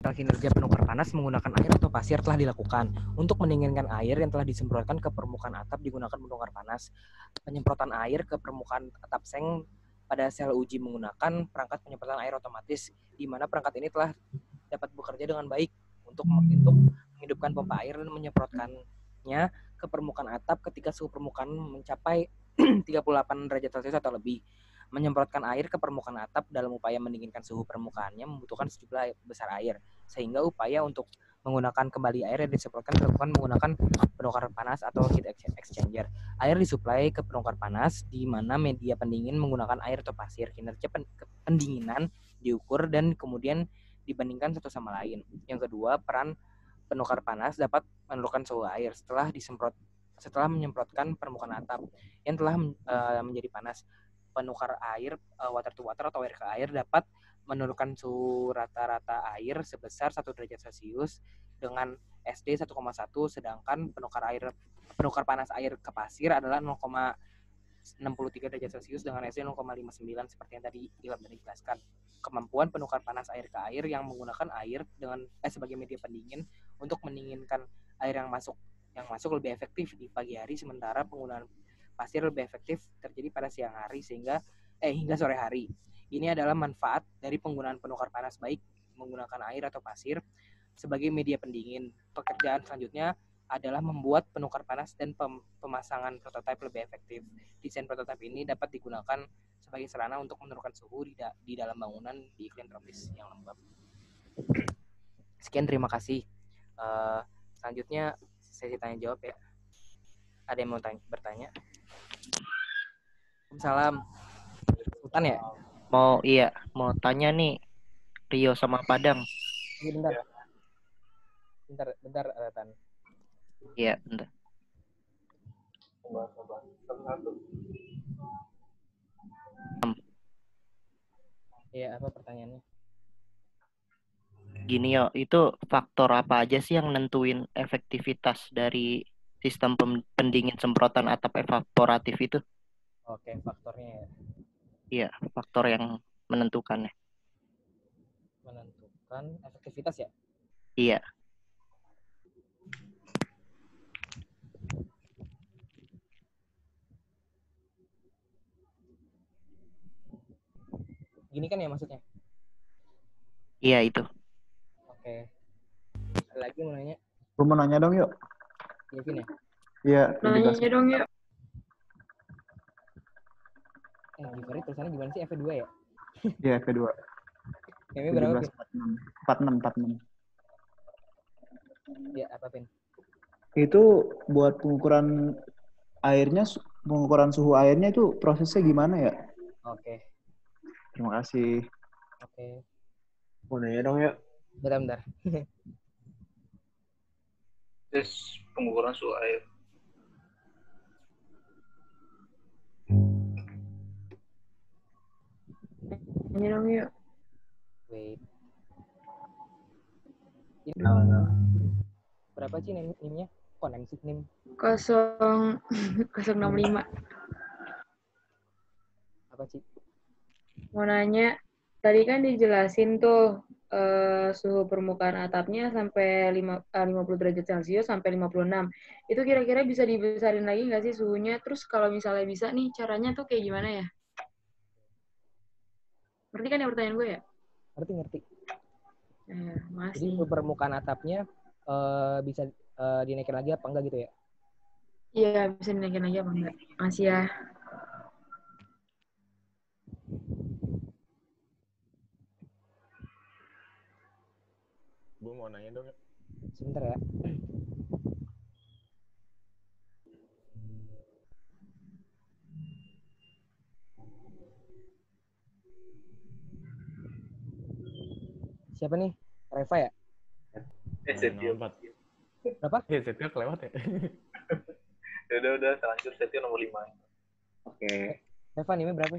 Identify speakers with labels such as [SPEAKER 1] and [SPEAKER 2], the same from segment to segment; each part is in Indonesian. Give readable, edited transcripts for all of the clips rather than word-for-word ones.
[SPEAKER 1] Kinerja penukar panas menggunakan air atau pasir telah dilakukan. Untuk mendinginkan air yang telah disemprotkan ke permukaan atap digunakan penukar panas. Penyemprotan air ke permukaan atap seng pada sel uji menggunakan perangkat penyemprotan air otomatis, di mana perangkat ini telah dapat bekerja dengan baik untuk menghidupkan pompa air dan menyemprotkannya ke permukaan atap ketika suhu permukaan mencapai 38 derajat Celcius atau lebih. Menyemprotkan air ke permukaan atap dalam upaya mendinginkan suhu permukaannya membutuhkan sejumlah besar air, sehingga upaya untuk menggunakan kembali air yang disemprotkan dilakukan menggunakan penukar panas atau heat exchanger. Air disuplai ke penukar panas di mana media pendingin menggunakan air atau pasir. Kinerja pendinginan diukur dan kemudian dibandingkan satu sama lain. Yang kedua, peran penukar panas dapat menurunkan suhu air setelah menyemprotkan permukaan atap yang telah menjadi panas. Penukar air water to water atau air ke air dapat menurunkan suhu rata-rata air sebesar 1 derajat Celcius dengan SD 1,1, sedangkan penukar panas air ke pasir adalah 0,63 derajat Celcius dengan SD 0,59 seperti yang tadi Ilham tadi jelaskan. Kemampuan penukar panas air ke air yang menggunakan air sebagai media pendingin untuk mendinginkan air yang masuk lebih efektif di pagi hari, sementara penggunaan pasir lebih efektif terjadi pada siang hari hingga sore hari. Ini adalah manfaat dari penggunaan penukar panas baik menggunakan air atau pasir sebagai media pendingin. Pekerjaan selanjutnya adalah membuat penukar panas dan pemasangan prototipe lebih efektif. Desain prototipe ini dapat digunakan sebagai sarana untuk menurunkan suhu di dalam bangunan di iklim tropis yang lembab. Sekian, terima kasih. Selanjutnya sesi tanya jawab ya. Ada yang mau bertanya? Salam. Sultan ya?
[SPEAKER 2] Mau tanya nih, Rio sama Padang.
[SPEAKER 1] Iya, bentar, Tan.
[SPEAKER 2] Iya, bentar.
[SPEAKER 1] Iya, apa pertanyaannya?
[SPEAKER 2] Gini yo, itu faktor apa aja sih yang nentuin efektivitas dari sistem pendingin semprotan atap evaporatif itu?
[SPEAKER 1] Oke, faktornya ya.
[SPEAKER 2] Iya, faktor yang menentukannya.
[SPEAKER 1] Menentukan efektivitas ya?
[SPEAKER 2] Iya.
[SPEAKER 1] Gini kan ya maksudnya?
[SPEAKER 2] Iya itu.
[SPEAKER 1] Oke. Lagi mau nanya?
[SPEAKER 3] Gue mau nanya dong yuk.
[SPEAKER 1] Kevin ya?
[SPEAKER 3] Iya.
[SPEAKER 4] Nanya dong yuk.
[SPEAKER 1] Givari tulisannya gimana sih? F2 ya?
[SPEAKER 3] Iya, kedua.
[SPEAKER 1] Kayaknya berapa, Pin?
[SPEAKER 3] 46.
[SPEAKER 1] Ya, apa, Pin?
[SPEAKER 3] Itu buat pengukuran suhu airnya itu prosesnya gimana ya?
[SPEAKER 1] Oke.
[SPEAKER 3] Terima kasih.
[SPEAKER 1] Oke.
[SPEAKER 5] Mau nanya dong ya.
[SPEAKER 1] Bentar.
[SPEAKER 5] Tes pengukuran suhu air.
[SPEAKER 4] Nanya dong yuk.
[SPEAKER 1] Wait. Ini
[SPEAKER 5] Nah.
[SPEAKER 1] berapa sih NIM-nya? Kok NIM sih NIM?
[SPEAKER 4] 065.
[SPEAKER 1] Apa sih?
[SPEAKER 4] Mau nanya, tadi kan dijelasin tuh suhu permukaan atapnya sampai 50 derajat Celcius sampai 56. Itu kira-kira bisa dibesarin lagi nggak sih suhunya? Terus kalau misalnya bisa nih, caranya tuh kayak gimana ya? Ngerti kan ya pertanyaan gue ya?
[SPEAKER 1] Ngerti.
[SPEAKER 4] Masih.
[SPEAKER 1] Jadi suhu permukaan atapnya bisa dinaikin lagi apa enggak gitu ya?
[SPEAKER 4] Iya, bisa dinaikin lagi apa enggak? Masih ya.
[SPEAKER 5] Gue mau nanya dong ya.
[SPEAKER 1] Sebentar ya. Siapa nih? Reva ya?
[SPEAKER 5] Setio.
[SPEAKER 1] Berapa?
[SPEAKER 5] Setio kelewat ya. Udah, selanjut Setio nomor 5. Oke.
[SPEAKER 1] Reva NIM-nya berapa?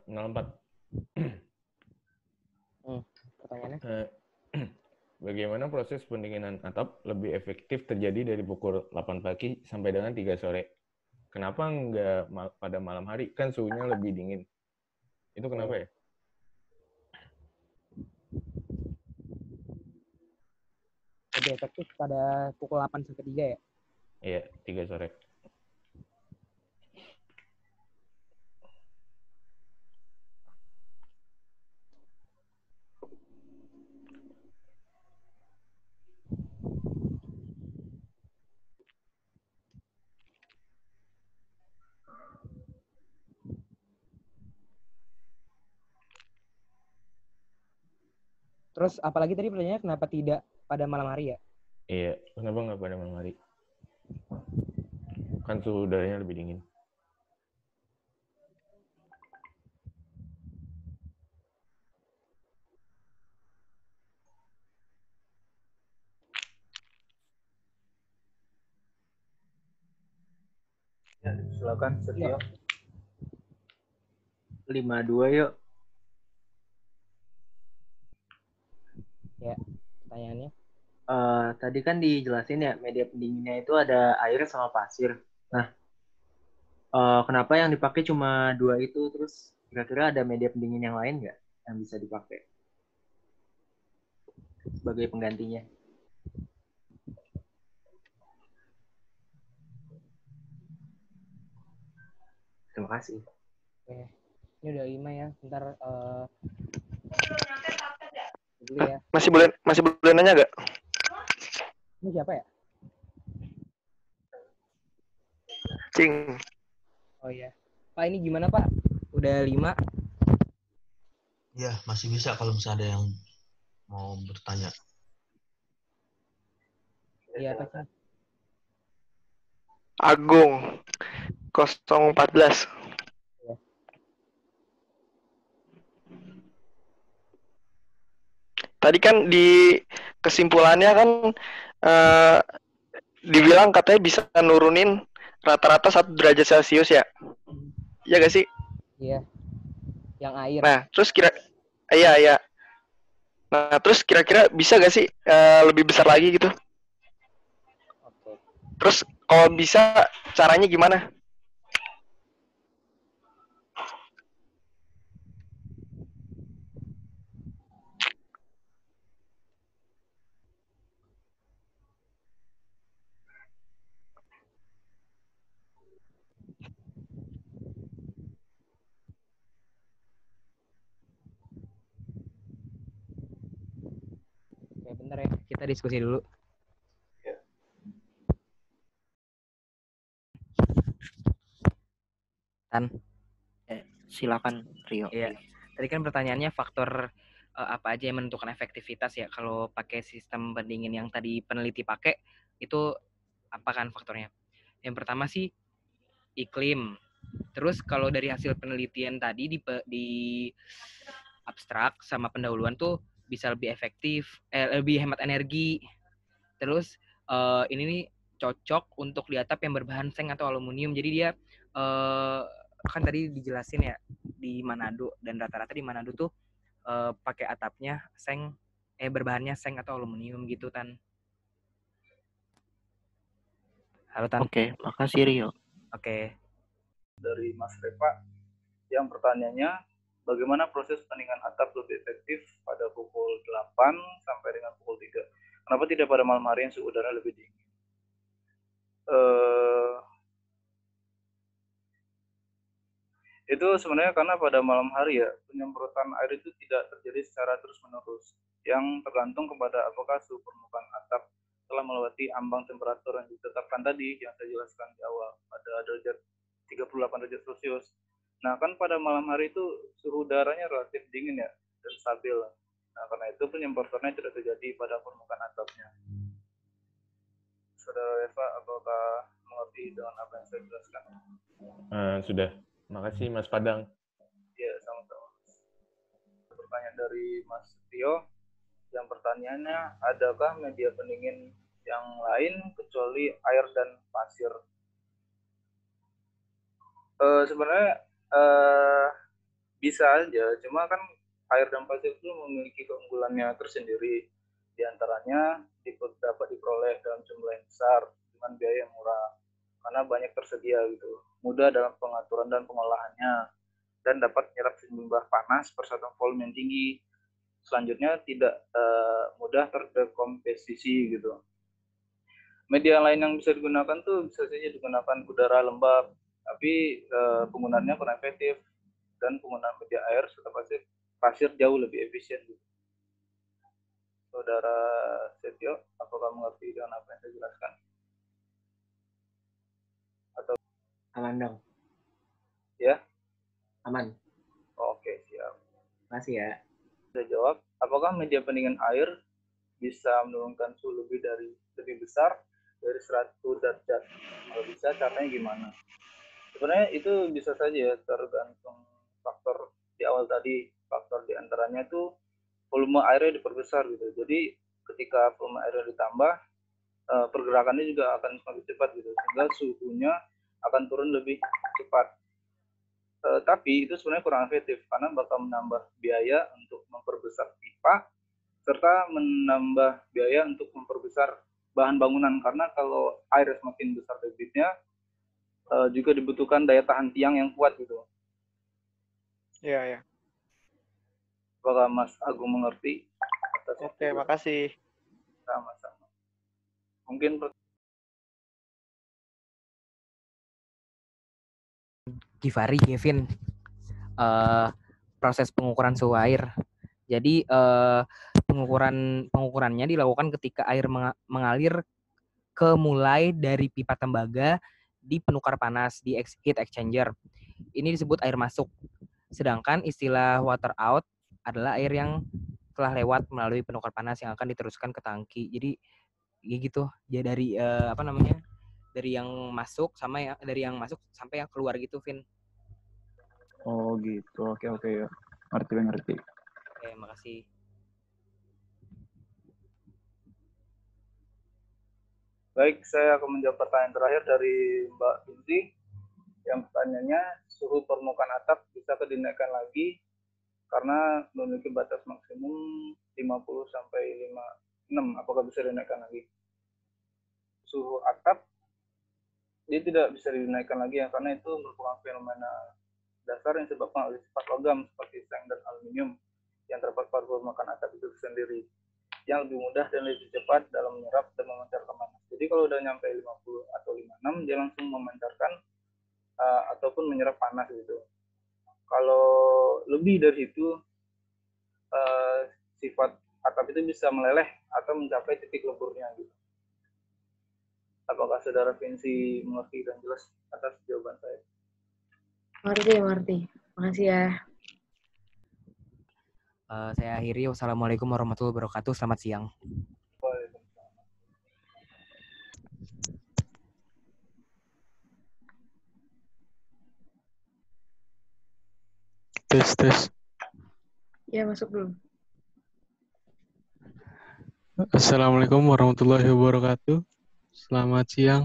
[SPEAKER 5] 04.
[SPEAKER 1] Pertanyaannya?
[SPEAKER 5] Bagaimana proses pendinginan atap lebih efektif terjadi dari pukul 8 pagi sampai dengan 3 sore? Kenapa nggak pada malam hari? Kan suhunya lebih dingin. Itu kenapa ya?
[SPEAKER 1] lebih efektif pada pukul 8 sampai 3 ya?
[SPEAKER 5] Iya, 3 sore.
[SPEAKER 1] Terus apalagi tadi pertanyaannya kenapa tidak pada malam hari ya?
[SPEAKER 5] Iya, kenapa nggak pada malam hari? Kan suhu udaranya lebih dingin.
[SPEAKER 6] Ya, silakan Setio.
[SPEAKER 2] 52 yuk.
[SPEAKER 1] Ya, pertanyaannya.
[SPEAKER 2] Tadi kan dijelasin ya, media pendinginnya itu ada air sama pasir. Nah, kenapa yang dipakai cuma 2 itu? Terus kira-kira ada media pendingin yang lain nggak yang bisa dipakai sebagai penggantinya? Terima kasih.
[SPEAKER 1] Oke. Ini udah 5 ya. Bentar dulu ya.
[SPEAKER 7] Masih boleh nanya nggak?
[SPEAKER 1] Ini siapa ya?
[SPEAKER 7] Cing.
[SPEAKER 1] Oh iya. Pak, ini gimana Pak? Udah 5.
[SPEAKER 8] Iya, masih bisa kalau misalnya ada yang mau bertanya.
[SPEAKER 1] Iya, Pak.
[SPEAKER 7] Agung 014.
[SPEAKER 1] Ya.
[SPEAKER 7] Tadi kan di kesimpulannya kan dibilang katanya bisa nurunin rata-rata 1 derajat Celcius ya. Iya gak sih?
[SPEAKER 1] Iya. Yang air.
[SPEAKER 7] Nah, terus iya. Nah, terus kira-kira bisa gak sih lebih besar lagi gitu?
[SPEAKER 1] Oke.
[SPEAKER 7] Terus kalau bisa caranya gimana?
[SPEAKER 1] Oke, bentar ya. Kita diskusi dulu. Tan.
[SPEAKER 2] Silakan Rio.
[SPEAKER 1] Iya. Tadi kan pertanyaannya faktor apa aja yang menentukan efektivitas ya kalau pakai sistem pendingin yang tadi peneliti pakai itu apa kan faktornya? Yang pertama sih iklim. Terus kalau dari hasil penelitian tadi di abstrak sama pendahuluan tuh bisa lebih efektif, lebih hemat energi. Terus ini nih cocok untuk di atap yang berbahan seng atau aluminium. Jadi dia kan tadi dijelasin ya di Manado, dan rata-rata di Manado tuh pakai atapnya seng, berbahannya seng atau aluminium gitu Tan. Halo Tan.
[SPEAKER 2] Oke, makasih Rio.
[SPEAKER 1] Oke.
[SPEAKER 6] Dari Mas Reva yang pertanyaannya, bagaimana proses pendinginan atap lebih efektif pada pukul 8 sampai dengan pukul 3? Kenapa tidak pada malam hari yang suhu udara lebih dingin? Itu sebenarnya karena pada malam hari ya, penyemprotan air itu tidak terjadi secara terus-menerus, yang tergantung kepada apakah suhu permukaan atap telah melewati ambang temperatur yang ditetapkan tadi, yang saya jelaskan di awal, pada derajat 38 derajat Celcius. Nah, kan pada malam hari itu suhu udaranya relatif dingin ya, dan stabil. Nah, karena itu penyemprotannya tidak terjadi pada permukaan atapnya. Saudara Eva, apakah mengerti dengan apa yang saya jelaskan?
[SPEAKER 5] Sudah. Makasih Mas Padang.
[SPEAKER 6] Ya, sama-sama. Pertanyaan dari Mas Tio. Yang pertanyaannya, adakah media pendingin yang lain kecuali air dan pasir? Sebenarnya bisa aja, cuma kan air dan pasir itu memiliki keunggulannya tersendiri. Di antaranya dapat diperoleh dalam jumlah yang besar dengan biaya yang murah, karena banyak tersedia gitu, mudah dalam pengaturan dan pengolahannya, dan dapat menyerap sejumlah panas per satu volume yang tinggi. selanjutnya tidak mudah terdekomposisi gitu. Media lain yang bisa digunakan tuh bisa saja digunakan udara lembab, tapi penggunaannya kurang efektif, dan penggunaan media air serta pasir jauh lebih efisien gitu. Saudara Setio, apakah mengerti dengan apa yang saya jelaskan? Atau
[SPEAKER 2] Aman dong.
[SPEAKER 6] ya?
[SPEAKER 2] Aman.
[SPEAKER 6] Oke, siap.
[SPEAKER 2] Makasih ya.
[SPEAKER 6] Saya jawab, apakah media pendingin air bisa menurunkan suhu lebih besar dari 100 derajat? Kalau bisa, caranya gimana? Sebenarnya itu bisa saja ya, tergantung faktor di awal tadi. Faktor diantaranya itu volume airnya diperbesar gitu. Jadi ketika volume airnya ditambah, pergerakannya juga akan semakin cepat gitu, sehingga suhunya akan turun lebih cepat. Tapi itu sebenarnya kurang efektif karena bakal menambah biaya untuk memperbesar pipa serta menambah biaya untuk memperbesar bahan bangunan, karena kalau air semakin besar debitnya juga dibutuhkan daya tahan tiang yang kuat gitu.
[SPEAKER 7] Iya, ya.
[SPEAKER 6] Apakah Mas Agung mengerti?
[SPEAKER 7] Oke, makasih.
[SPEAKER 6] Sama-sama. Mungkin
[SPEAKER 1] Givari, Kevin, proses pengukuran suhu air. Jadi pengukurannya dilakukan ketika air mengalir mulai dari pipa tembaga di penukar panas di heat exchanger. Ini disebut air masuk. Sedangkan istilah water out adalah air yang telah lewat melalui penukar panas yang akan diteruskan ke tangki. Jadi gitu. Ya dari dari yang masuk sampai yang keluar gitu, Vin.
[SPEAKER 3] Oh gitu. Oke ya. Ngerti.
[SPEAKER 1] Oke, makasih.
[SPEAKER 6] Baik, saya akan menjawab pertanyaan terakhir dari Mbak Binti. Yang pertanyaannya, suhu permukaan atap bisa dinaikkan lagi karena memiliki batas maksimum 50 sampai 56. Apakah bisa dinaikkan lagi? Suhu atap dia tidak bisa dinaikkan lagi ya, karena itu merupakan fenomena dasar yang disebabkan oleh sifat logam seperti seng dan aluminium yang terpapar permukaan atap itu sendiri, yang lebih mudah dan lebih cepat dalam menyerap dan memancarkan panas. Jadi kalau udah nyampe 50 atau 56, dia langsung memancarkan ataupun menyerap panas gitu. Kalau lebih dari itu, sifat atap itu bisa meleleh atau mencapai titik leburnya gitu. Apakah saudara Vinci mengerti dan jelas atas jawaban saya?
[SPEAKER 4] Mengerti. Makasih ya.
[SPEAKER 1] Saya akhiri. Wassalamualaikum warahmatullahi wabarakatuh. Selamat siang.
[SPEAKER 9] Tes.
[SPEAKER 4] Ya, masuk dulu.
[SPEAKER 9] Assalamualaikum warahmatullahi wabarakatuh. Selamat siang.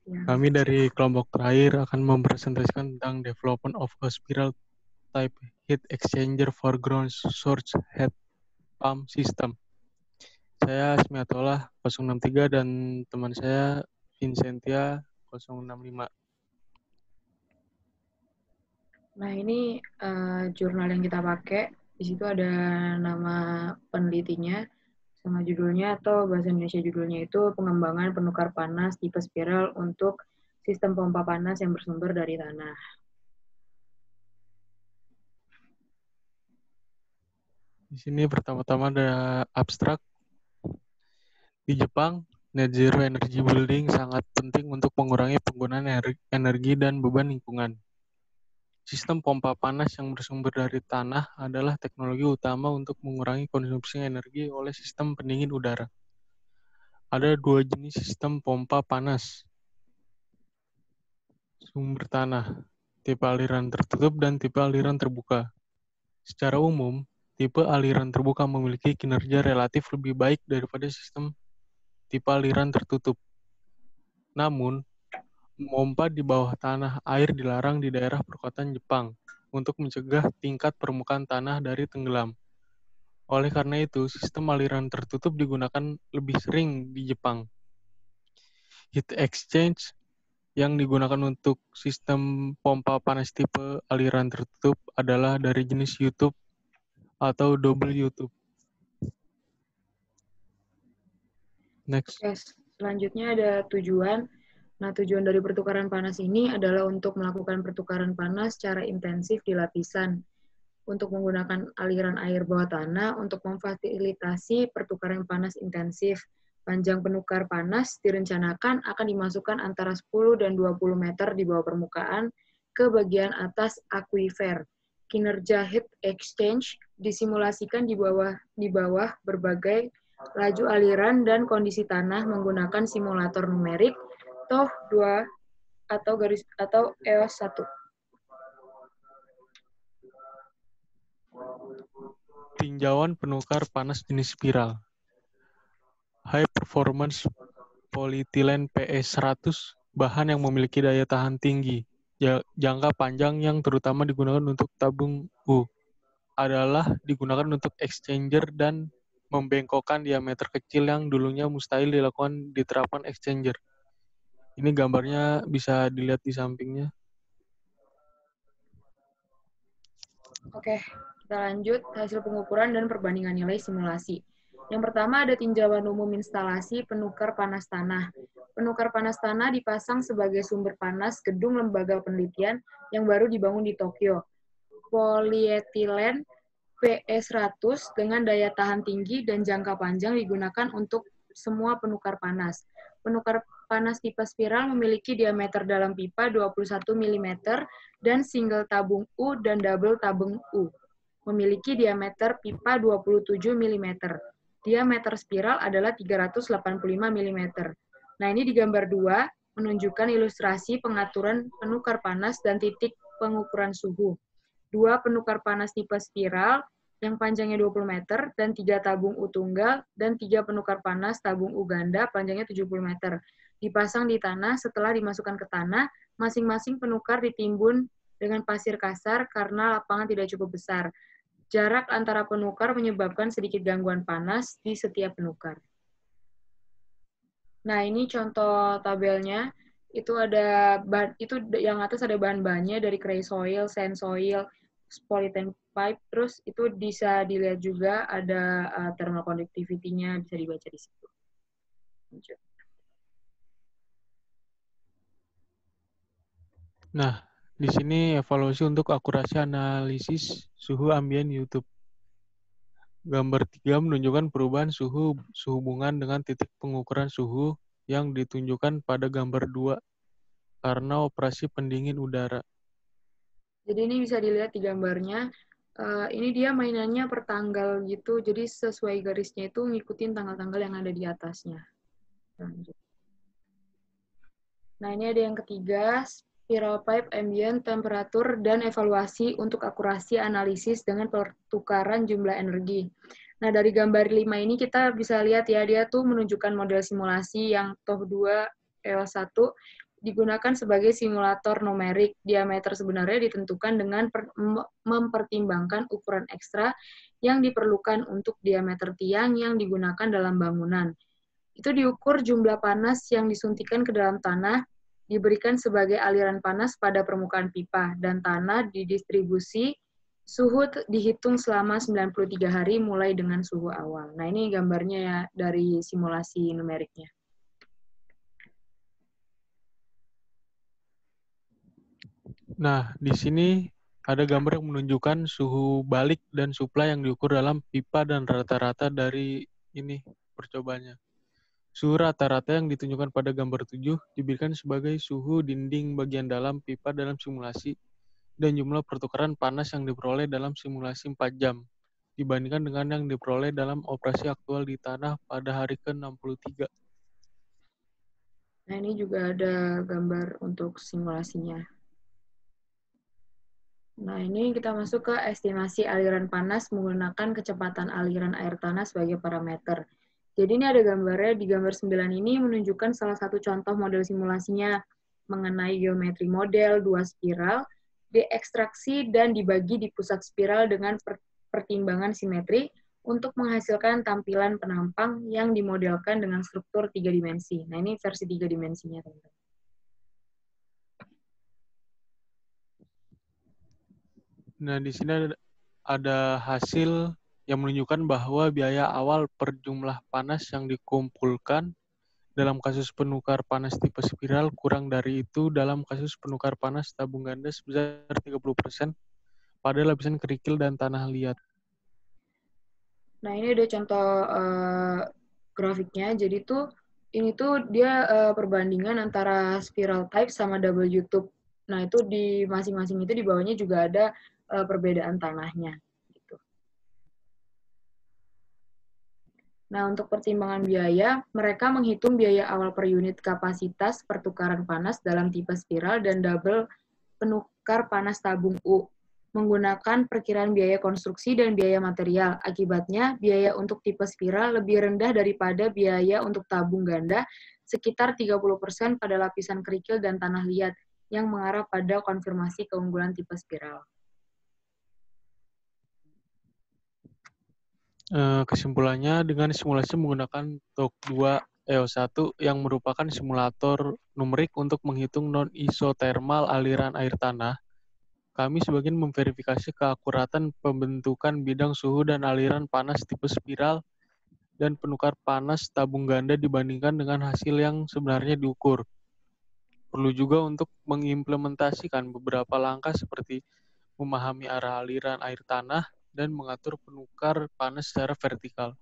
[SPEAKER 4] Ya.
[SPEAKER 9] Kami dari kelompok terakhir akan mempresentasikan tentang development of a spiral type heat exchanger for ground source heat pump system. Saya Asmiatullah 063 dan teman saya Vincentia 065.
[SPEAKER 4] Nah, ini jurnal yang kita pakai. Di situ ada nama penelitinya sama judulnya, atau bahasa Indonesia judulnya itu pengembangan penukar panas tipe spiral untuk sistem pompa panas yang bersumber dari tanah.
[SPEAKER 9] Di sini pertama-tama ada abstrak. Di Jepang, net zero energy building sangat penting untuk mengurangi penggunaan energi dan beban lingkungan. Sistem pompa panas yang bersumber dari tanah adalah teknologi utama untuk mengurangi konsumsi energi oleh sistem pendingin udara. Ada 2 jenis sistem pompa panas. Sumber tanah, tipe aliran tertutup dan tipe aliran terbuka. Secara umum, tipe aliran terbuka memiliki kinerja relatif lebih baik daripada sistem tipe aliran tertutup. Namun, memompa di bawah tanah air dilarang di daerah perkotaan Jepang untuk mencegah tingkat permukaan tanah dari tenggelam. Oleh karena itu, sistem aliran tertutup digunakan lebih sering di Jepang. Heat exchange yang digunakan untuk sistem pompa panas tipe aliran tertutup adalah dari jenis YouTube atau double YouTube. Next.
[SPEAKER 4] Oke, selanjutnya ada tujuan. Nah, tujuan dari pertukaran panas ini adalah untuk melakukan pertukaran panas secara intensif di lapisan, untuk menggunakan aliran air bawah tanah untuk memfasilitasi pertukaran panas intensif. Panjang penukar panas direncanakan akan dimasukkan antara 10 dan 20 meter di bawah permukaan ke bagian atas akuifer. Kinerja heat exchange disimulasikan di bawah berbagai laju aliran dan kondisi tanah menggunakan simulator numerik TOH2 atau EOS 1.
[SPEAKER 9] Tinjauan penukar panas jenis spiral. High performance polyethylene PS100, bahan yang memiliki daya tahan tinggi, jangka panjang yang terutama digunakan untuk tabung U, adalah digunakan untuk exchanger dan membengkokkan diameter kecil yang dulunya mustahil dilakukan di terapan exchanger. Ini gambarnya bisa dilihat di sampingnya.
[SPEAKER 4] Oke, kita lanjut hasil pengukuran dan perbandingan nilai simulasi. Yang pertama ada tinjauan umum instalasi penukar panas tanah. Penukar panas tanah dipasang sebagai sumber panas gedung lembaga penelitian yang baru dibangun di Tokyo. Polyethylene PE100 dengan daya tahan tinggi dan jangka panjang digunakan untuk semua penukar panas. Penukar panas tipe spiral memiliki diameter dalam pipa 21 mm dan single tabung U dan double tabung U. Memiliki diameter pipa 27 mm. Diameter spiral adalah 385 mm. Nah, ini di gambar 2 menunjukkan ilustrasi pengaturan penukar panas dan titik pengukuran suhu. 2 penukar panas tipe spiral yang panjangnya 20 meter dan 3 tabung U tunggal dan 3 penukar panas tabung U ganda panjangnya 70 meter. Dipasang di tanah, setelah dimasukkan ke tanah, masing-masing penukar ditimbun dengan pasir kasar karena lapangan tidak cukup besar. Jarak antara penukar menyebabkan sedikit gangguan panas di setiap penukar. Nah, ini contoh tabelnya. Itu ada yang atas ada bahan-bahannya dari clay soil, sand soil, polyethylene pipe, terus itu bisa dilihat juga ada thermal conductivity-nya, bisa dibaca di situ. Lanjut.
[SPEAKER 9] Nah, di sini evaluasi untuk akurasi analisis suhu ambien YouTube. Gambar 3 menunjukkan perubahan suhu sehubungan dengan titik pengukuran suhu yang ditunjukkan pada gambar 2 karena operasi pendingin udara.
[SPEAKER 4] Jadi ini bisa dilihat di gambarnya. Ini dia mainannya per tanggal gitu, jadi sesuai garisnya itu ngikutin tanggal-tanggal yang ada di atasnya. Lanjut. Nah, ini ada yang ketiga, spiral pipe ambient temperatur dan evaluasi untuk akurasi analisis dengan pertukaran jumlah energi. Nah, dari gambar 5 ini kita bisa lihat ya, dia tuh menunjukkan model simulasi yang TOH2 EOS 1 digunakan sebagai simulator numerik. Diameter sebenarnya ditentukan dengan mempertimbangkan ukuran ekstra yang diperlukan untuk diameter tiang yang digunakan dalam bangunan. Itu diukur jumlah panas yang disuntikan ke dalam tanah, diberikan sebagai aliran panas pada permukaan pipa, dan tanah didistribusi, suhu dihitung selama 93 hari mulai dengan suhu awal. Nah, ini gambarnya ya dari simulasi numeriknya.
[SPEAKER 9] Nah, di sini ada gambar yang menunjukkan suhu balik dan suplai yang diukur dalam pipa dan rata-rata dari ini percobaannya. Suhu rata-rata yang ditunjukkan pada gambar 7 diberikan sebagai suhu dinding bagian dalam pipa dalam simulasi dan jumlah pertukaran panas yang diperoleh dalam simulasi 4 jam dibandingkan dengan yang diperoleh dalam operasi aktual di tanah pada hari ke-63.
[SPEAKER 4] Nah, ini juga ada gambar untuk simulasinya. Nah, ini kita masuk ke estimasi aliran panas menggunakan kecepatan aliran air tanah sebagai parameter. Jadi ini ada gambarnya, di gambar 9 ini menunjukkan salah satu contoh model simulasinya mengenai geometri model 2 spiral, diekstraksi dan dibagi di pusat spiral dengan pertimbangan simetri untuk menghasilkan tampilan penampang yang dimodelkan dengan struktur 3 dimensi. Nah, ini versi 3 dimensinya, teman-teman.
[SPEAKER 9] Nah, di sini ada hasil yang menunjukkan bahwa biaya awal per jumlah panas yang dikumpulkan dalam kasus penukar panas tipe spiral kurang dari itu dalam kasus penukar panas tabung ganda sebesar 30% pada lapisan kerikil dan tanah liat.
[SPEAKER 4] Nah, ini ada contoh grafiknya. Jadi tuh ini tuh dia perbandingan antara spiral type sama double YouTube. Nah, itu di masing-masing itu di bawahnya juga ada perbedaan tanahnya. Gitu. Nah, untuk pertimbangan biaya, mereka menghitung biaya awal per unit kapasitas pertukaran panas dalam tipe spiral dan double penukar panas tabung U, menggunakan perkiraan biaya konstruksi dan biaya material. Akibatnya, biaya untuk tipe spiral lebih rendah daripada biaya untuk tabung ganda, sekitar 30% pada lapisan kerikil dan tanah liat, yang mengarah pada konfirmasi keunggulan tipe spiral.
[SPEAKER 9] Kesimpulannya, dengan simulasi menggunakan TOC2 EO1 yang merupakan simulator numerik untuk menghitung non-isotermal aliran air tanah, kami sebagian memverifikasi keakuratan pembentukan bidang suhu dan aliran panas tipe spiral dan penukar panas tabung ganda dibandingkan dengan hasil yang sebenarnya diukur. Perlu juga untuk mengimplementasikan beberapa langkah seperti memahami arah aliran air tanah dan mengatur penukar panas secara vertikal.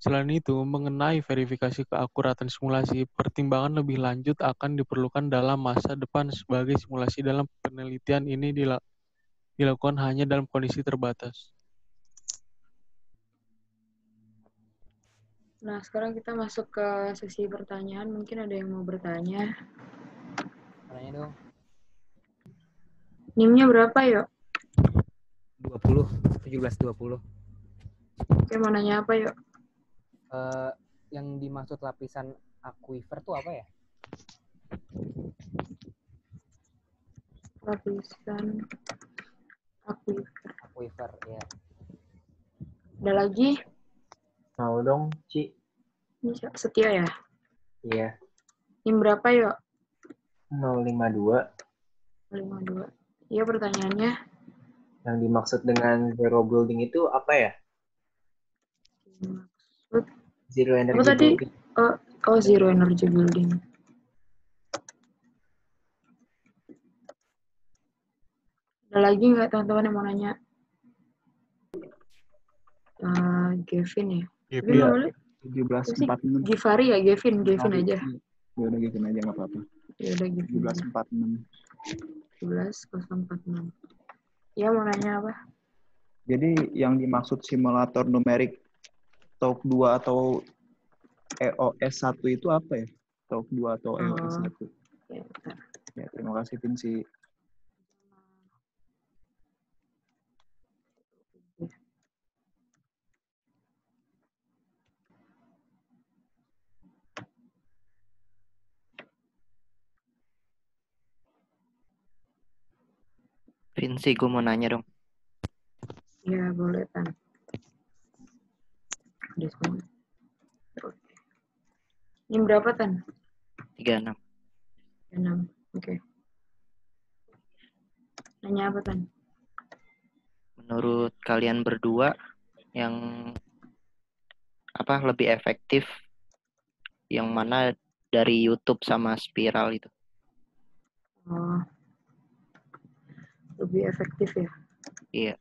[SPEAKER 9] Selain itu, mengenai verifikasi keakuratan simulasi, pertimbangan lebih lanjut akan diperlukan dalam masa depan sebagai simulasi dalam penelitian ini dilakukan hanya dalam kondisi terbatas.
[SPEAKER 4] Nah, sekarang kita masuk ke sesi pertanyaan. Mungkin ada yang mau bertanya.
[SPEAKER 1] Tanya dong.
[SPEAKER 4] NIM-nya berapa, yuk?
[SPEAKER 1] 20, 17-20.
[SPEAKER 4] Oke, mau nanya apa, yuk?
[SPEAKER 1] Yang dimaksud lapisan aquifer tuh apa ya?
[SPEAKER 4] Lapisan aquifer.
[SPEAKER 1] Aquifer, ya.
[SPEAKER 4] Ada lagi?
[SPEAKER 2] Mau dong, Ci?
[SPEAKER 4] Ini Setia ya?
[SPEAKER 2] Iya.
[SPEAKER 4] NIM berapa, yuk?
[SPEAKER 2] 052.
[SPEAKER 4] 52. Iya, pertanyaannya.
[SPEAKER 2] Yang dimaksud dengan zero building itu apa ya?
[SPEAKER 4] Maksud
[SPEAKER 2] Zero energy
[SPEAKER 4] apa tadi?
[SPEAKER 2] building.
[SPEAKER 4] Oh, zero energy building. Ada lagi nggak teman-teman yang mau nanya? Gavin ya? Gavin
[SPEAKER 3] Iya.
[SPEAKER 4] boleh?
[SPEAKER 3] 17.46.
[SPEAKER 4] Givari ya? Gavin aja.
[SPEAKER 3] Ya udah Gavin aja nggak apa-apa.
[SPEAKER 4] Ya udah Gavin.
[SPEAKER 3] 17.46.
[SPEAKER 4] 17.046. Ya, mau nanya apa?
[SPEAKER 3] Jadi yang dimaksud simulator numerik TOC 2 atau EOS1 itu apa ya? TOC 2 atau EOS1?
[SPEAKER 4] Ya,
[SPEAKER 3] ya, terima kasih Vinci.
[SPEAKER 10] Vinci, gue mau nanya dong.
[SPEAKER 4] Ya, boleh, Tan. Ini berapa, Tan?
[SPEAKER 10] 36.
[SPEAKER 4] 36. Oke. Nanya apa, Tan?
[SPEAKER 10] Menurut kalian berdua, yang apa lebih efektif? Yang mana dari YouTube sama Spiral itu?
[SPEAKER 4] Oh, lebih efektif ya?
[SPEAKER 10] Iya.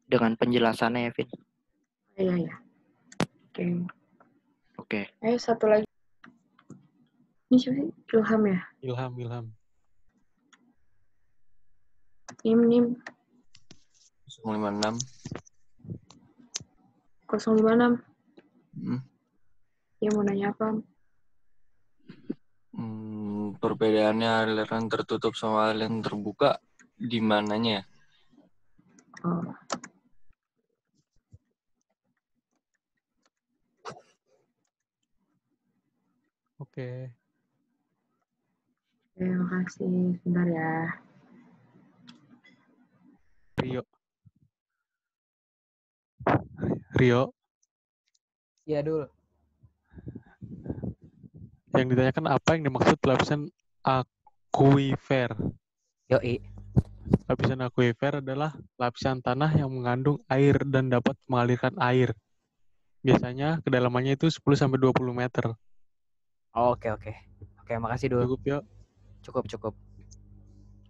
[SPEAKER 10] Dengan penjelasannya ya, Vin.
[SPEAKER 4] Iya.
[SPEAKER 10] Oke.
[SPEAKER 4] Ayo, satu lagi. Ini siapa sih? Ilham ya?
[SPEAKER 9] Ilham.
[SPEAKER 4] NIM.
[SPEAKER 11] 056.
[SPEAKER 4] 056.
[SPEAKER 11] Hmm.
[SPEAKER 4] Ya, mau nanya apa?
[SPEAKER 11] Perbedaannya aliran tertutup sama aliran terbuka di mananya?
[SPEAKER 4] Oh.
[SPEAKER 9] Oke.
[SPEAKER 4] Terima kasih. Sebentar ya.
[SPEAKER 9] Rio.
[SPEAKER 1] Iya, Dul.
[SPEAKER 9] Yang ditanyakan apa yang dimaksud lapisan akuifer?
[SPEAKER 1] Yoi.
[SPEAKER 9] Lapisan akuifer adalah lapisan tanah yang mengandung air dan dapat mengalirkan air. Biasanya kedalamannya itu 10-20 meter.
[SPEAKER 1] Oke. Oke, makasih, Dul.
[SPEAKER 9] Cukup yuk.
[SPEAKER 1] Cukup.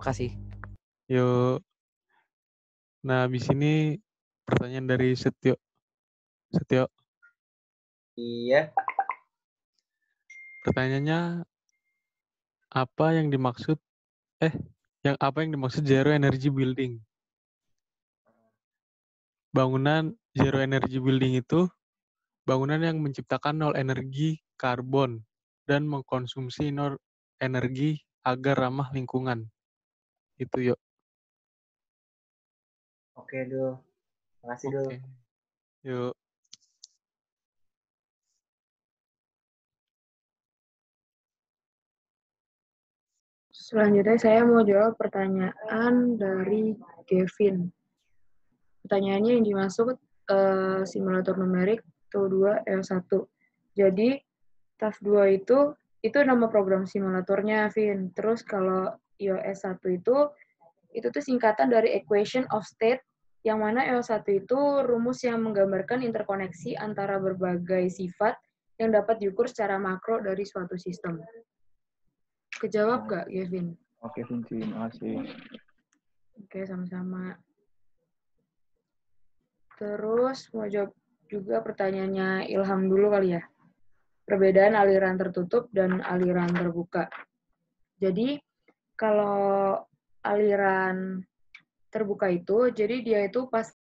[SPEAKER 1] Makasih.
[SPEAKER 9] Yuk. Nah, habis ini pertanyaan dari Setio.
[SPEAKER 2] Iya.
[SPEAKER 9] Pertanyaannya, apa yang dimaksud zero energy building? Bangunan zero energy building itu bangunan yang menciptakan nol energi karbon dan mengkonsumsi nol energi agar ramah lingkungan. Itu yuk.
[SPEAKER 2] Oke, Dul. Makasih, Dul.
[SPEAKER 9] Oke. Yuk.
[SPEAKER 4] Selanjutnya saya mau jawab pertanyaan dari Kevin. Pertanyaannya yang dimaksud simulator numerik TAF2 EO1. Jadi TAF2 itu nama program simulatornya, Vin. Terus kalau EOS1 itu tuh singkatan dari Equation of State, yang mana EO1 itu rumus yang menggambarkan interkoneksi antara berbagai sifat yang dapat diukur secara makro dari suatu sistem. Kejawab nggak, Kevin?
[SPEAKER 3] Oke, Vinci. Makasih.
[SPEAKER 4] Oke, sama-sama. Terus mau jawab juga pertanyaannya Ilham dulu kali ya. Perbedaan aliran tertutup dan aliran terbuka. Jadi kalau aliran terbuka itu, jadi dia itu pas